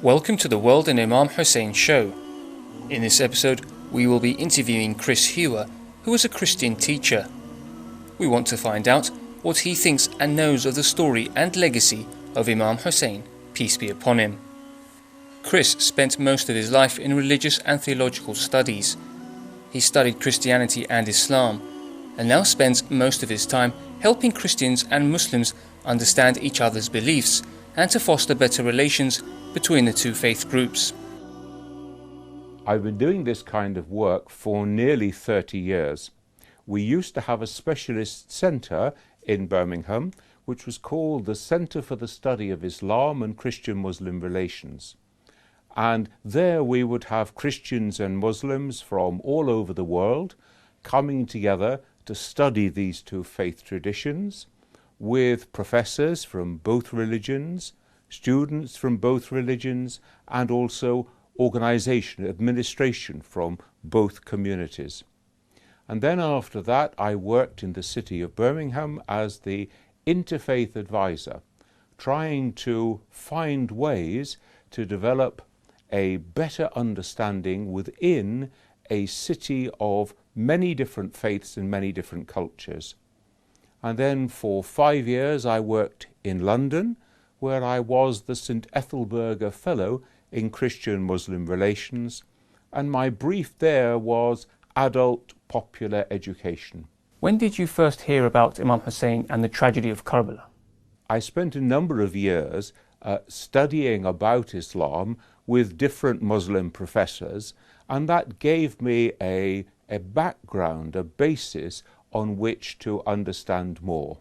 Welcome to the World in Imam Hussein show. In this episode, we will be interviewing Chris Hewer, who is a Christian teacher. We want to find out what he thinks and knows of the story and legacy of Imam Hussein, peace be upon him. Chris spent most of his life in religious and theological studies. He studied Christianity and Islam, and now spends most of his time helping Christians and Muslims understand each other's beliefs and to foster better relations between the two faith groups. I've been doing this kind of work for nearly 30 years. We used to have a specialist centre in Birmingham, which was called the Centre for the Study of Islam and Christian-Muslim Relations. And there we would have Christians and Muslims from all over the world coming together to study these two faith traditions, with professors from both religions, students from both religions, and also organisation, administration from both communities. And then after that, I worked in the city of Birmingham as the interfaith advisor, trying to find ways to develop a better understanding within a city of many different faiths and many different cultures. And then for 5 years I worked in London, where I was the St. Ethelburger Fellow in Christian-Muslim Relations, and my brief there was adult popular education. When did you first hear about Imam Hussein and the tragedy of Karbala? I spent a number of years studying about Islam with different Muslim professors, and that gave me a background, a basis on which to understand more.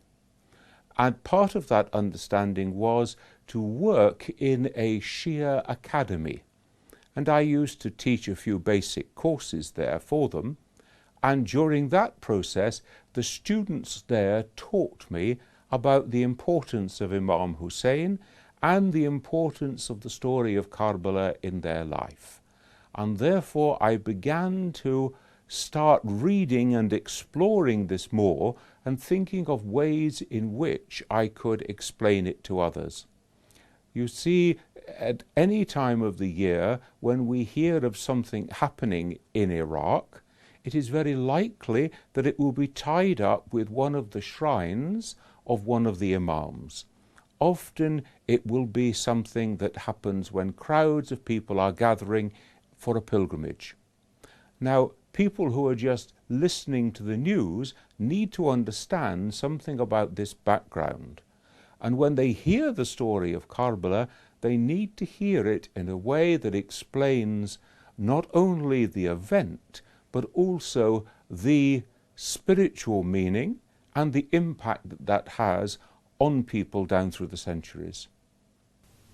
And part of that understanding was to work in a Shia academy. And I used to teach a few basic courses there for them. And during that process, the students there taught me about the importance of Imam Hussein and the importance of the story of Karbala in their life. And therefore I began to start reading and exploring this more and thinking of ways in which I could explain it to others. You see, at any time of the year when we hear of something happening in Iraq, it is very likely that it will be tied up with one of the shrines of one of the imams. Often it will be something that happens when crowds of people are gathering for a pilgrimage. Now, people who are just listening to the news need to understand something about this background. And when they hear the story of Karbala, they need to hear it in a way that explains not only the event, but also the spiritual meaning and the impact that that has on people down through the centuries.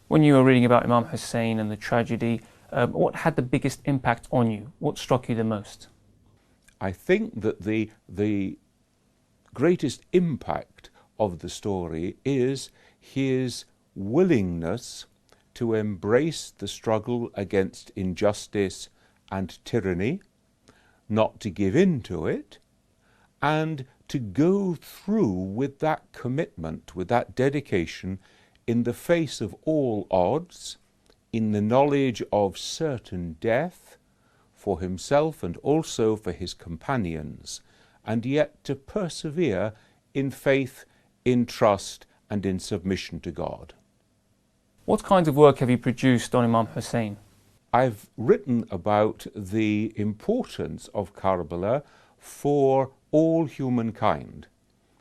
When you were reading about Imam Hussein and the tragedy, what had the biggest impact on you? What struck you the most? I think that the greatest impact of the story is his willingness to embrace the struggle against injustice and tyranny, not to give in to it, and to go through with that commitment, with that dedication, in the face of all odds, in the knowledge of certain death for himself and also for his companions, and yet to persevere in faith, in trust, and in submission to God. What kind of work have you produced on Imam Hussein? I've written about the importance of Karbala for all humankind.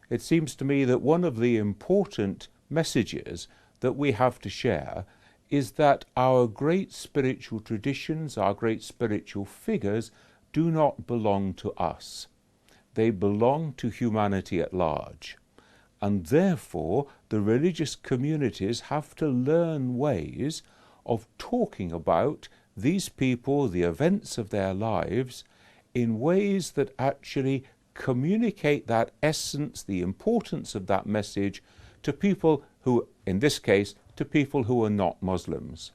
It seems to me that one of the important messages that we have to share is that our great spiritual traditions, our great spiritual figures, do not belong to us. They belong to humanity at large. And therefore, the religious communities have to learn ways of talking about these people, the events of their lives, in ways that actually communicate that essence, the importance of that message to people who, in this case, to people who are not Muslims.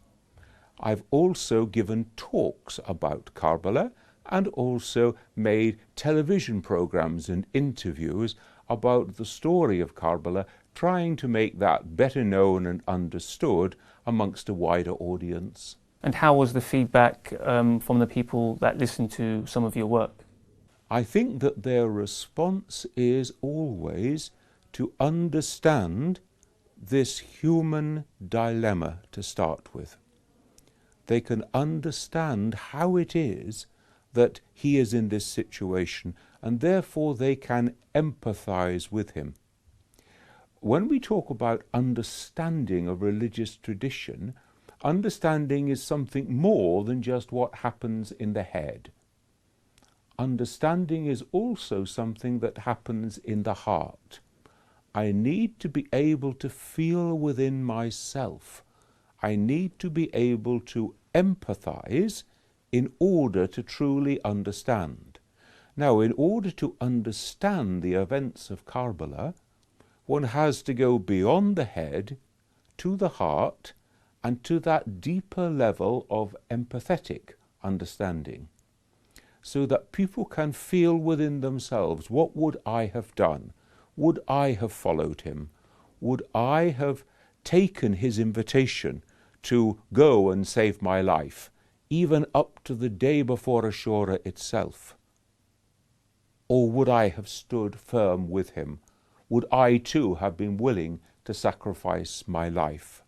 I've also given talks about Karbala and also made television programs and interviews about the story of Karbala, trying to make that better known and understood amongst a wider audience. And how was the feedback from the people that listened to some of your work? I think that their response is always to understand this human dilemma to start with. They can understand how it is that he is in this situation, and therefore they can empathize with him. When we talk about understanding a religious tradition, understanding is something more than just what happens in the head. Understanding is also something that happens in the heart. I need to be able to feel within myself. I need to be able to empathize in order to truly understand. Now, in order to understand the events of Karbala, one has to go beyond the head to the heart and to that deeper level of empathetic understanding, so that people can feel within themselves, what would I have done? Would I have followed him? Would I have taken his invitation to go and save my life, even up to the day before Ashura itself? Or would I have stood firm with him? Would I too have been willing to sacrifice my life?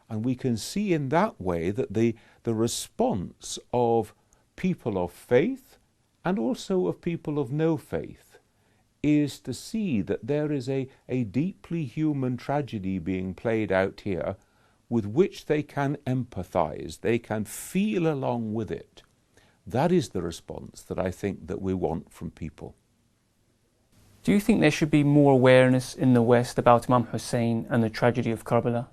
And we can see in that way that the response of people of faith and also of people of no faith is to see that there is a deeply human tragedy being played out here with which they can empathize, they can feel along with it. That is the response that I think that we want from people. Do you think there should be more awareness in the West about Imam Hussein and the tragedy of Karbala?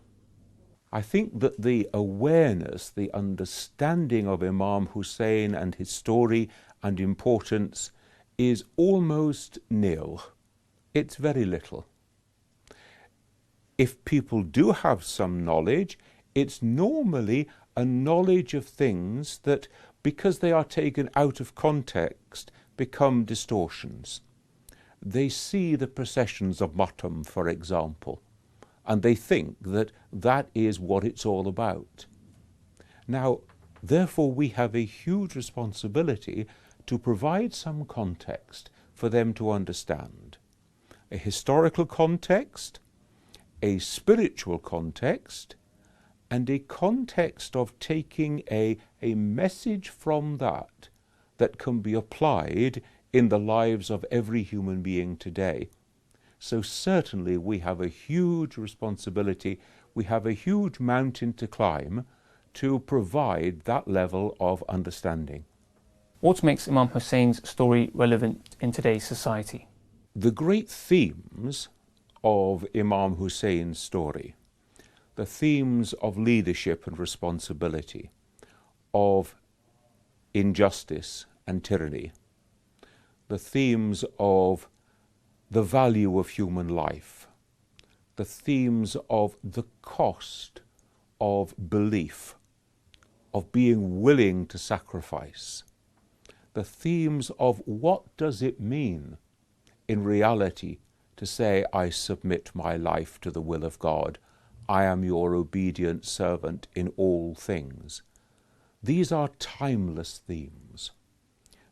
I think that the awareness, the understanding of Imam Hussein and his story and importance is almost nil. It's very little. If people do have some knowledge, it's normally a knowledge of things that, because they are taken out of context, become distortions. They see the processions of Matam, for example, and they think that that is what it's all about. Now, therefore, we have a huge responsibility to provide some context for them to understand. A historical context, a spiritual context, and a context of taking a message from that can be applied in the lives of every human being today. So certainly we have a huge responsibility, we have a huge mountain to climb to provide that level of understanding. What makes Imam Hussein's story relevant in today's society? The great themes of Imam Hussein's story, the themes of leadership and responsibility, of injustice and tyranny, the themes of the value of human life, the themes of the cost of belief, of being willing to sacrifice, the themes of what does it mean in reality to say, I submit my life to the will of God, I am your obedient servant in all things. These are timeless themes.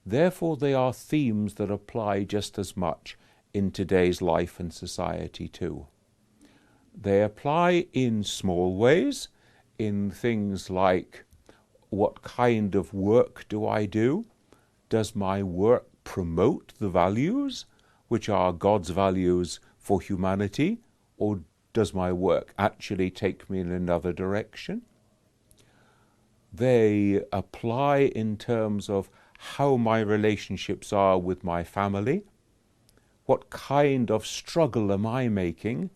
Therefore, they are themes that apply just as much in today's life and society too. They apply in small ways, in things like, what kind of work do I do? Does my work promote the values, which are God's values for humanity, or does my work actually take me in another direction? They apply in terms of how my relationships are with my family. What kind of struggle am I making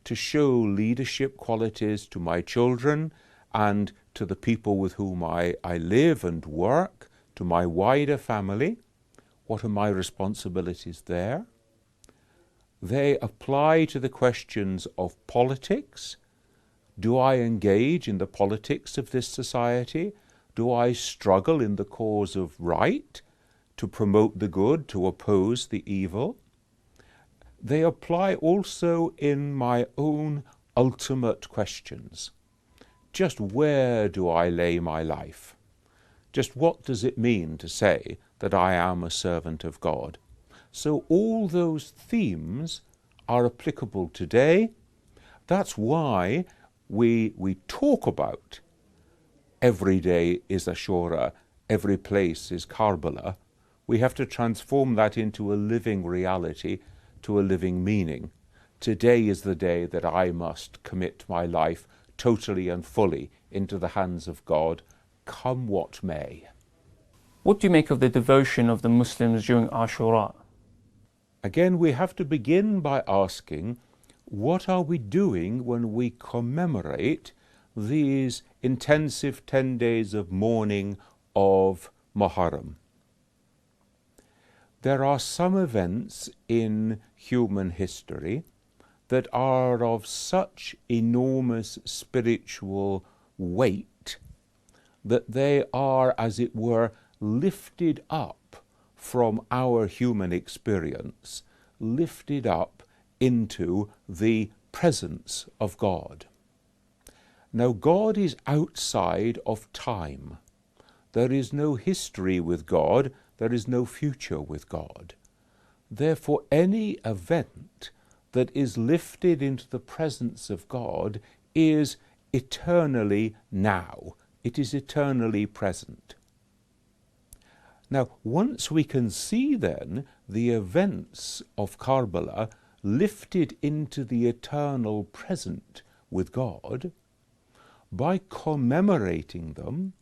to show leadership qualities to my children and to the people with whom I live and work, to my wider family? What are my responsibilities there? They apply to the questions of politics. Do I engage in the politics of this society? Do I struggle in the cause of right, to promote the good, to oppose the evil? they apply also in my own ultimate questions. Just where do I lay my life? Just what does it mean to say that I am a servant of God? So all those themes are applicable today. That's why we talk about every day is Ashura, every place is Karbala. We have to transform that into a living reality, to a living meaning. Today is the day that I must commit my life totally and fully into the hands of God, come what may. What do you make of the devotion of the Muslims during Ashura? Again, we have to begin by asking, what are we doing when we commemorate these intensive 10 days of mourning of Muharram? There are some events in human history that are of such enormous spiritual weight that they are, as it were, lifted up from our human experience, lifted up into the presence of God. Now, God is outside of time. There is no history with God. There is no future with God. Therefore, any event that is lifted into the presence of God is eternally now. It is eternally present. Now, once we can see then the events of Karbala lifted into the eternal present with God, by commemorating them,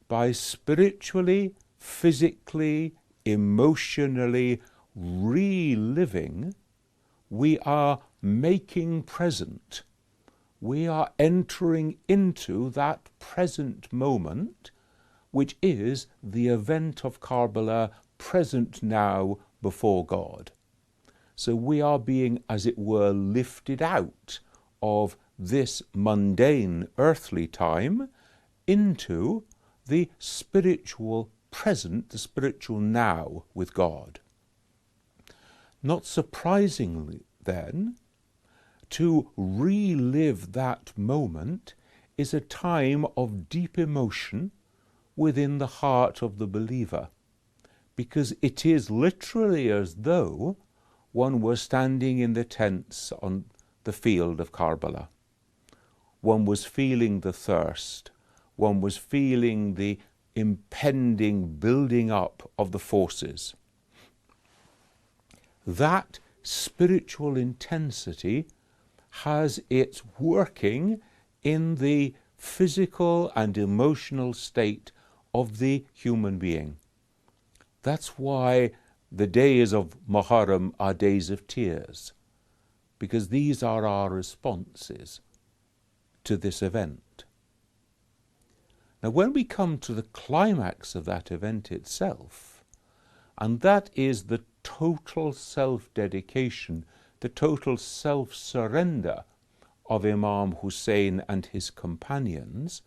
by spiritually, physically, emotionally reliving, we are making present. We are entering into that present moment, which is the event of Karbala present now before God. So we are being, as it were, lifted out of this mundane earthly time into the spiritual present, the spiritual now with God. Not surprisingly, then, to relive that moment is a time of deep emotion within the heart of the believer, because it is literally as though one was standing in the tents on the field of Karbala. One was feeling the thirst, one was feeling the impending building up of the forces. That spiritual intensity has its working in the physical and emotional state of the human being. That's why the days of Muharram are days of tears, because these are our responses to this event. Now, when we come to the climax of that event itself, and that is the total self-dedication, the total self-surrender of Imam Hussein and his companions,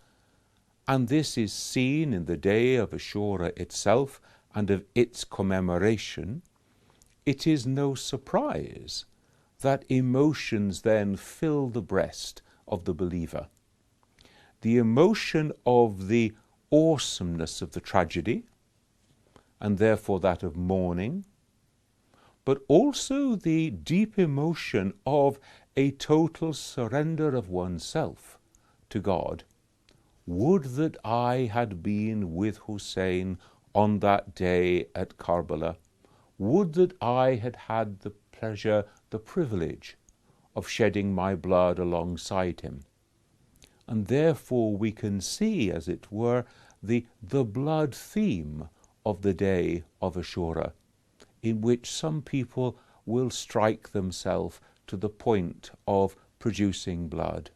and this is seen in the day of Ashura itself and of its commemoration, it is no surprise that emotions then fill the breast of the believer. The emotion of the awesomeness of the tragedy, and therefore that of mourning, but also the deep emotion of a total surrender of oneself to God. Would that I had been with Hussein on that day at Karbala. Would that I had had the pleasure, the privilege of shedding my blood alongside him. And therefore we can see, as it were, the blood theme of the day of Ashura, in which some people will strike themselves to the point of producing blood.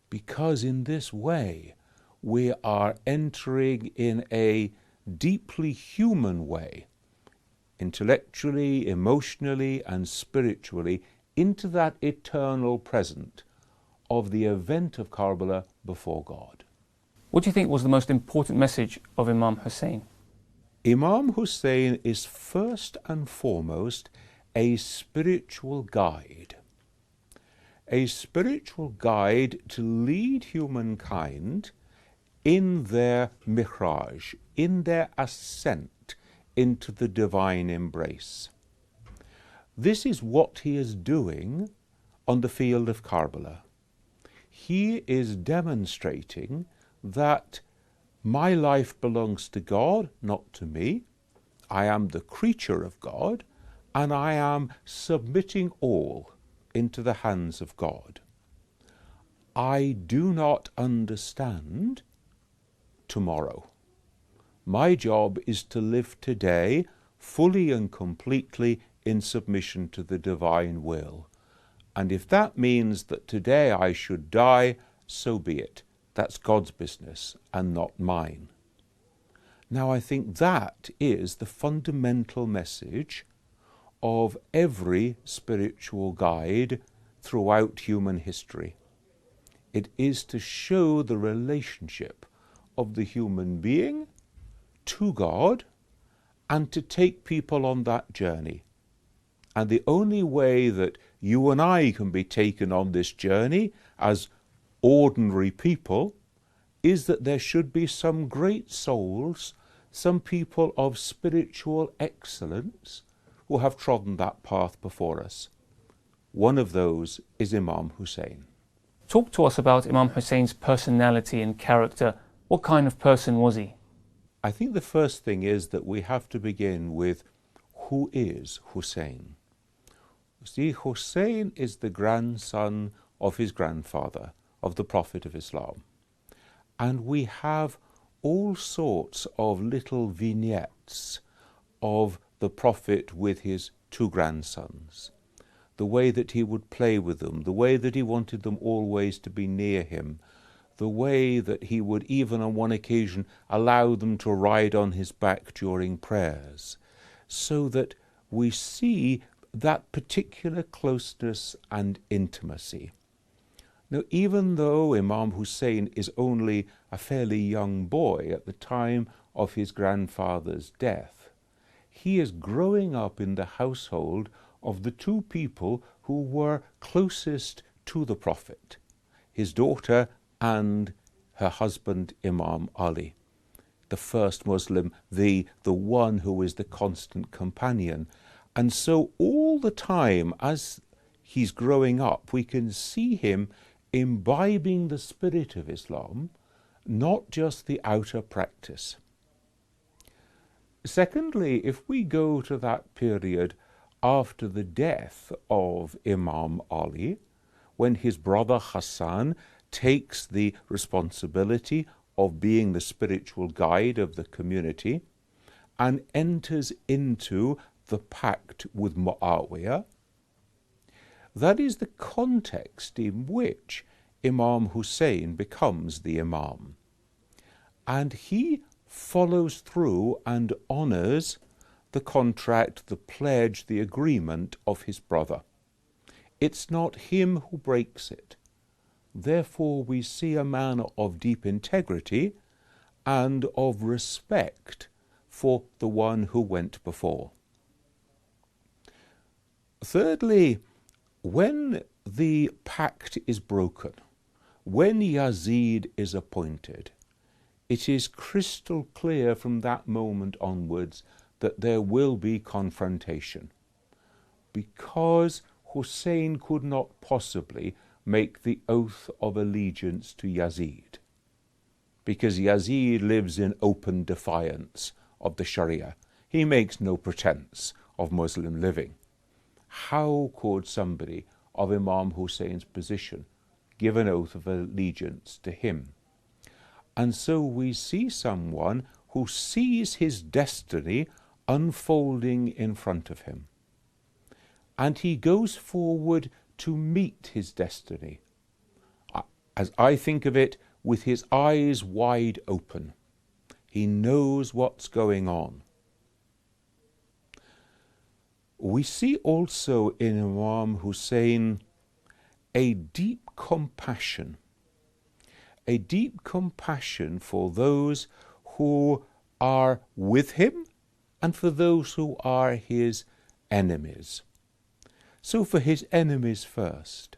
Because in this way we are entering in a deeply human way, intellectually, emotionally, and spiritually, into that eternal present of the event of Karbala before God. What do you think was the most important message of Imam Hussein? Imam Hussein is first and foremost a spiritual guide. A spiritual guide to lead humankind in their mihraj, in their ascent into the divine embrace. This is what he is doing on the field of Karbala. He is demonstrating that my life belongs to God, not to me. I am the creature of God, and I am submitting all into the hands of God. I do not understand tomorrow. My job is to live today fully and completely in submission to the divine will. And if that means that today I should die, so be it. That's God's business and not mine. Now, I think that is the fundamental message of every spiritual guide throughout human history. It is to show the relationship of the human being to God and to take people on that journey. And the only way that you and I can be taken on this journey as ordinary people is that there should be some great souls, some people of spiritual excellence who have trodden that path before us. One of those is Imam Hussein. Talk to us about Imam Hussein's personality and character. What kind of person was he? I think the first thing is that we have to begin with who is Hussein. You see, Hussein is the grandson of his grandfather, of the Prophet of Islam. And we have all sorts of little vignettes of the Prophet with his two grandsons. The way that he would play with them, the way that he wanted them always to be near him, the way that he would even on one occasion allow them to ride on his back during prayers, so that we see that particular closeness and intimacy. Now, even though Imam Hussein is only a fairly young boy at the time of his grandfather's death, he is growing up in the household of the two people who were closest to the Prophet, his daughter and her husband Imam Ali, the first Muslim, the one who is the constant companion. And so all the time as he's growing up, we can see him imbibing the spirit of Islam, not just the outer practice. Secondly, if we go to that period after the death of Imam Ali, when his brother Hassan takes the responsibility of being the spiritual guide of the community and enters into the pact with Muawiyah, that is the context in which Imam Hussein becomes the Imam. And he follows through and honours the contract, the pledge, the agreement of his brother. It's not him who breaks it. Therefore, we see a man of deep integrity and of respect for the one who went before. Thirdly, when the pact is broken, when Yazid is appointed, it is crystal clear from that moment onwards that there will be confrontation, because Hussein could not possibly make the oath of allegiance to Yazid, because Yazid lives in open defiance of the Sharia. He makes no pretense of Muslim living. How could somebody of Imam Hussein's position give an oath of allegiance to him? And so we see someone who sees his destiny unfolding in front of him. And he goes forward to meet his destiny, as I think of it, with his eyes wide open. He knows what's going on. We see also in Imam Hussein a deep compassion for those who are with him and for those who are his enemies. So for his enemies first,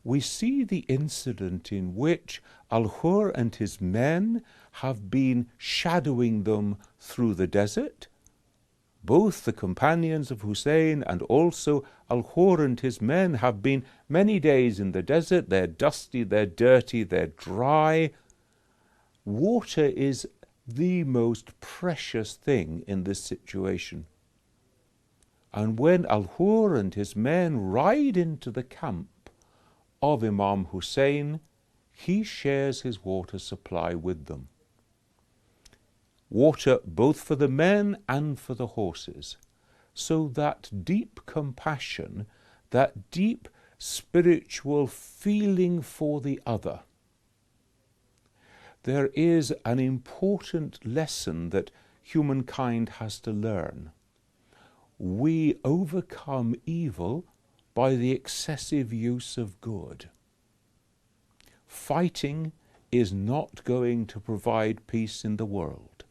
we see the incident in which Al-Hur and his men have been shadowing them through the desert. Both the companions of Hussein and also Al-Hur and his men have been many days in the desert. They're dusty, they're dirty, they're dry. Water is the most precious thing in this situation. And when Al-Hur and his men ride into the camp of Imam Hussein, he shares his water supply with them. Water both for the men and for the horses. So that deep compassion, that deep spiritual feeling for the other. There is an important lesson that humankind has to learn. We overcome evil by the excessive use of good. Fighting is not going to provide peace in the world.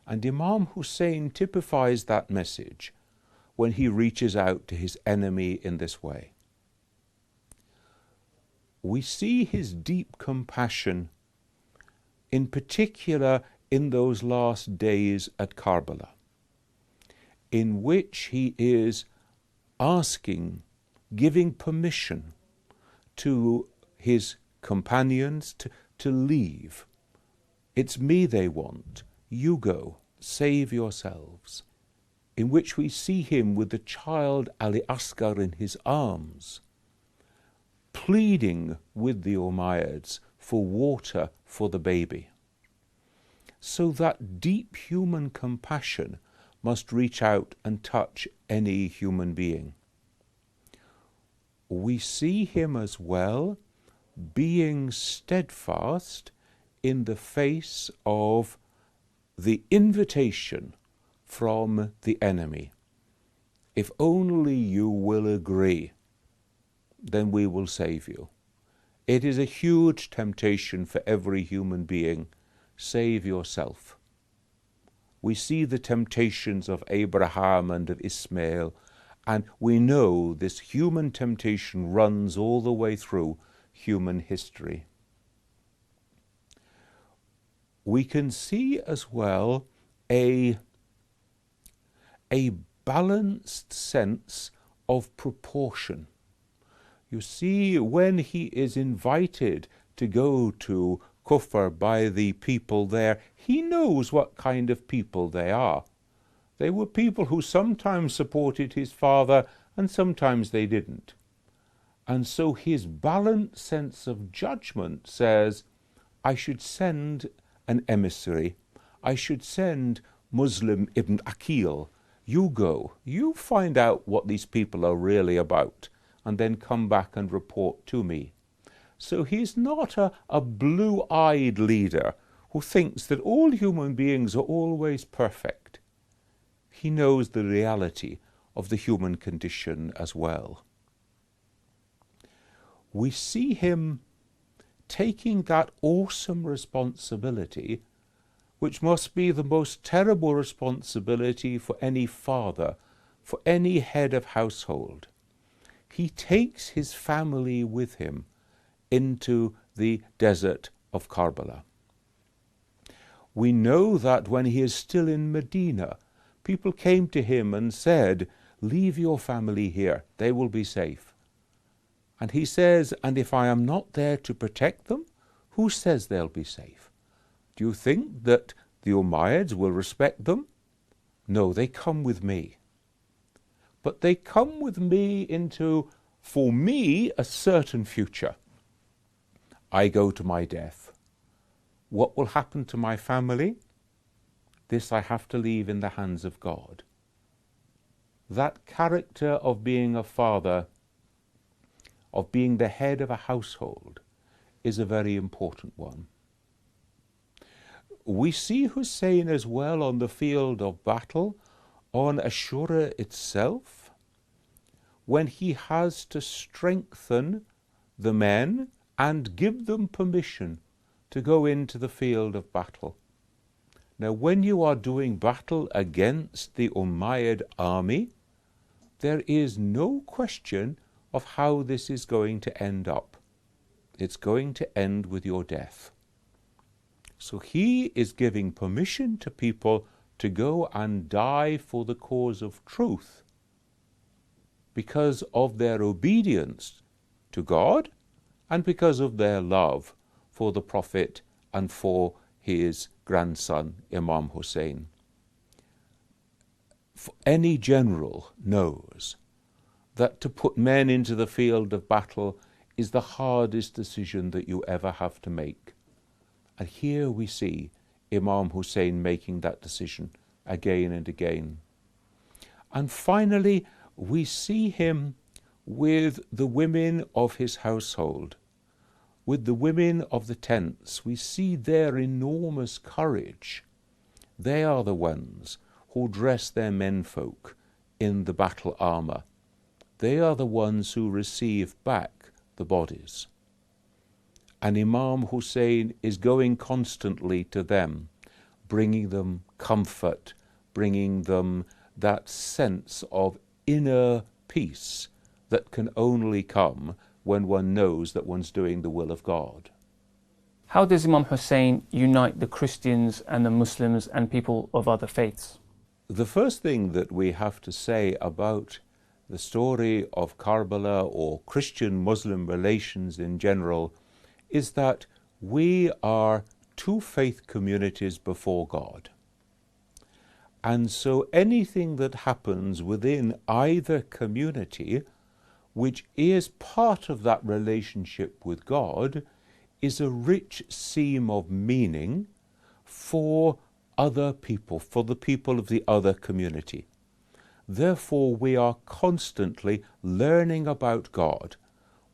And Imam Hussein typifies that message when he reaches out to his enemy in this way. We see his deep compassion, in particular in those last days at Karbala, in which he is asking, giving permission to his companions to leave. It's me they want. You go, save yourselves. In which we see him with the child Ali Asghar in his arms, pleading with the Umayyads for water for the baby. So that deep human compassion must reach out and touch any human being. We see him as well being steadfast in the face of the invitation from the enemy. If only you will agree, then we will save you. It is a huge temptation for every human being. Save yourself. We see the temptations of Abraham and of Ismail, and we know this human temptation runs all the way through human history. We can see as well a balanced sense of proportion. You see, when he is invited to go to Kufr by the people there, he knows what kind of people they are. They were people who sometimes supported his father and sometimes they didn't. And so his balanced sense of judgment says, I should send an emissary. I should send Muslim Ibn Aqil. You go, you find out what these people are really about, and then come back and report to me. So he's not a blue-eyed leader who thinks that all human beings are always perfect. He knows the reality of the human condition as well. We see him taking that awesome responsibility, which must be the most terrible responsibility for any father, for any head of household. He takes his family with him into the desert of Karbala. We know that when he is still in Medina, people came to him and said, leave your family here, they will be safe. And he says, and if I am not there to protect them, who says they'll be safe? Do you think that the Umayyads will respect them? No, they come with me. But they come with me into, for me, a certain future. I go to my death. What will happen to my family? This I have to leave in the hands of God. That character of being a father, of being the head of a household, is a very important one. We see Hussein as well on the field of battle, on Ashura itself, when he has to strengthen the men and give them permission to go into the field of battle. Now, when you are doing battle against the Umayyad army, there is no question of how this is going to end up. It's going to end with your death. So he is giving permission to people to go and die for the cause of truth because of their obedience to God and because of their love for the Prophet and for his grandson, Imam Hussein. Any general knows that to put men into the field of battle is the hardest decision that you ever have to make. And here we see Imam Hussein making that decision again and again. And finally, we see him with the women of his household, with the women of the tents. We see their enormous courage. They are the ones who dress their menfolk in the battle armour. They are the ones who receive back the bodies. And Imam Hussein is going constantly to them, bringing them comfort, bringing them that sense of inner peace that can only come when one knows that one's doing the will of God. How does Imam Hussein unite the Christians and the Muslims and people of other faiths? The first thing that we have to say about the story of Karbala or Christian-Muslim relations in general is that we are two faith communities before God. And so anything that happens within either community, which is part of that relationship with God, is a rich seam of meaning for other people, for the people of the other community. Therefore, we are constantly learning about God.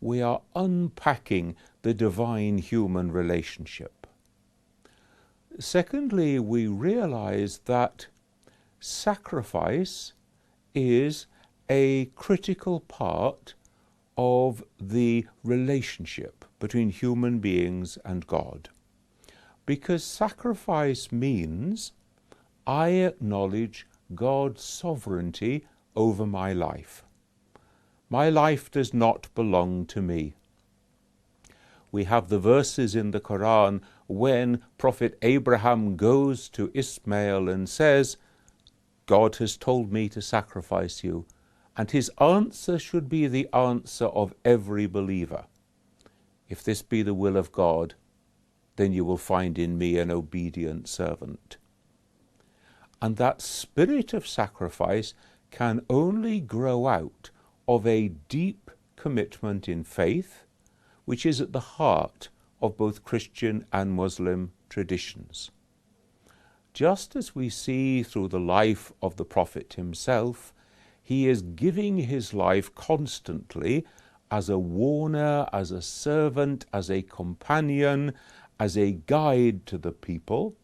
We are unpacking the divine-human relationship. Secondly, we realize that sacrifice is a critical part of the relationship between human beings and God. Because sacrifice means I acknowledge God's sovereignty over my life. My life does not belong to me. We have the verses in the Quran when Prophet Abraham goes to Ismail and says, God has told me to sacrifice you, and his answer should be the answer of every believer. If this be the will of God, then you will find in me an obedient servant. And that spirit of sacrifice can only grow out of a deep commitment in faith, which is at the heart of both Christian and Muslim traditions. Just as we see through the life of the Prophet himself, he is giving his life constantly as a warner, as a servant, as a companion, as a guide to the people.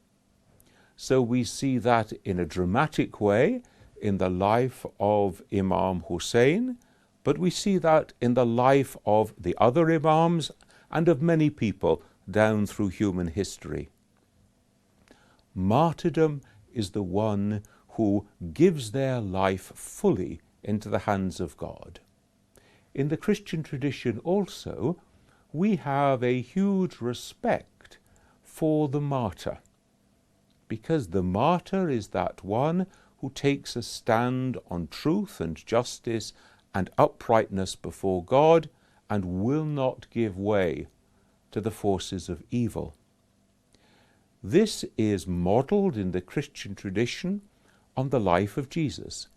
So we see that in a dramatic way in the life of Imam Hussein, but we see that in the life of the other Imams and of many people down through human history. Martyrdom is the one who gives their life fully into the hands of God. In the Christian tradition also, we have a huge respect for the martyr, because the martyr is that one who takes a stand on truth and justice and uprightness before God and will not give way to the forces of evil. This is modelled in the Christian tradition on the life of Jesus,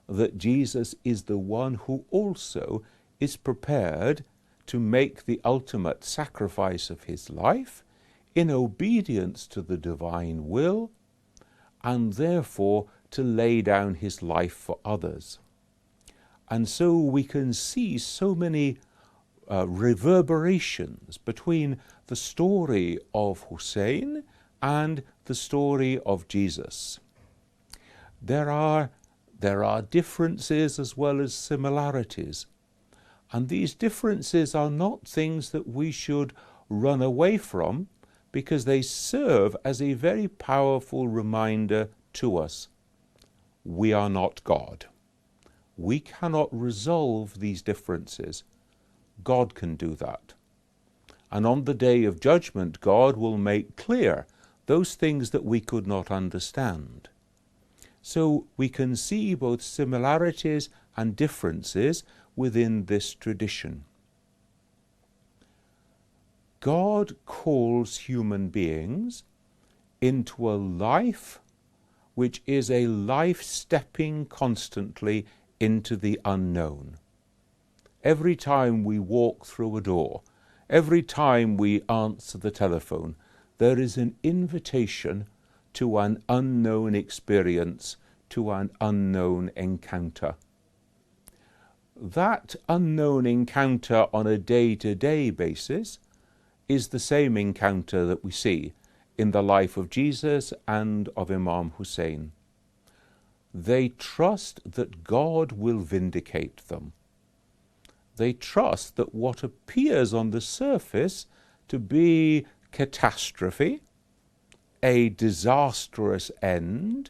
that Jesus is the one who also is prepared to make the ultimate sacrifice of his life in obedience to the divine will, and therefore to lay down his life for others. And so we can see so many reverberations between the story of Hussein and the story of Jesus. There are differences as well as similarities, and these differences are not things that we should run away from, because they serve as a very powerful reminder to us. We are not God. we cannot resolve these differences. God can do that. And on the day of judgment, God will make clear those things that we could not understand. So we can see both similarities and differences within this tradition. God calls human beings into a life which is a life stepping constantly into the unknown. Every time we walk through a door, every time we answer the telephone, there is an invitation to an unknown experience, to an unknown encounter. That unknown encounter on a day-to-day basis is the same encounter that we see in the life of Jesus and of Imam Hussein. They trust that God will vindicate them. They trust that what appears on the surface to be catastrophe, a disastrous end,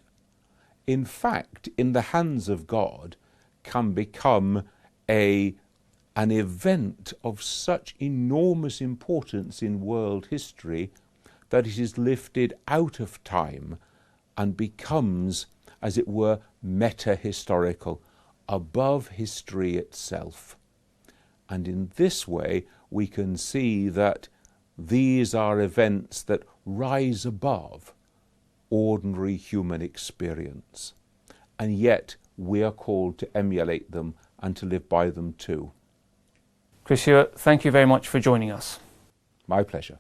in fact, in the hands of God, can become an event of such enormous importance in world history that it is lifted out of time and becomes, as it were, meta-historical, above history itself. And in this way, we can see that these are events that rise above ordinary human experience. And yet, we are called to emulate them and to live by them too. Chris Hewer, thank you very much for joining us. My pleasure.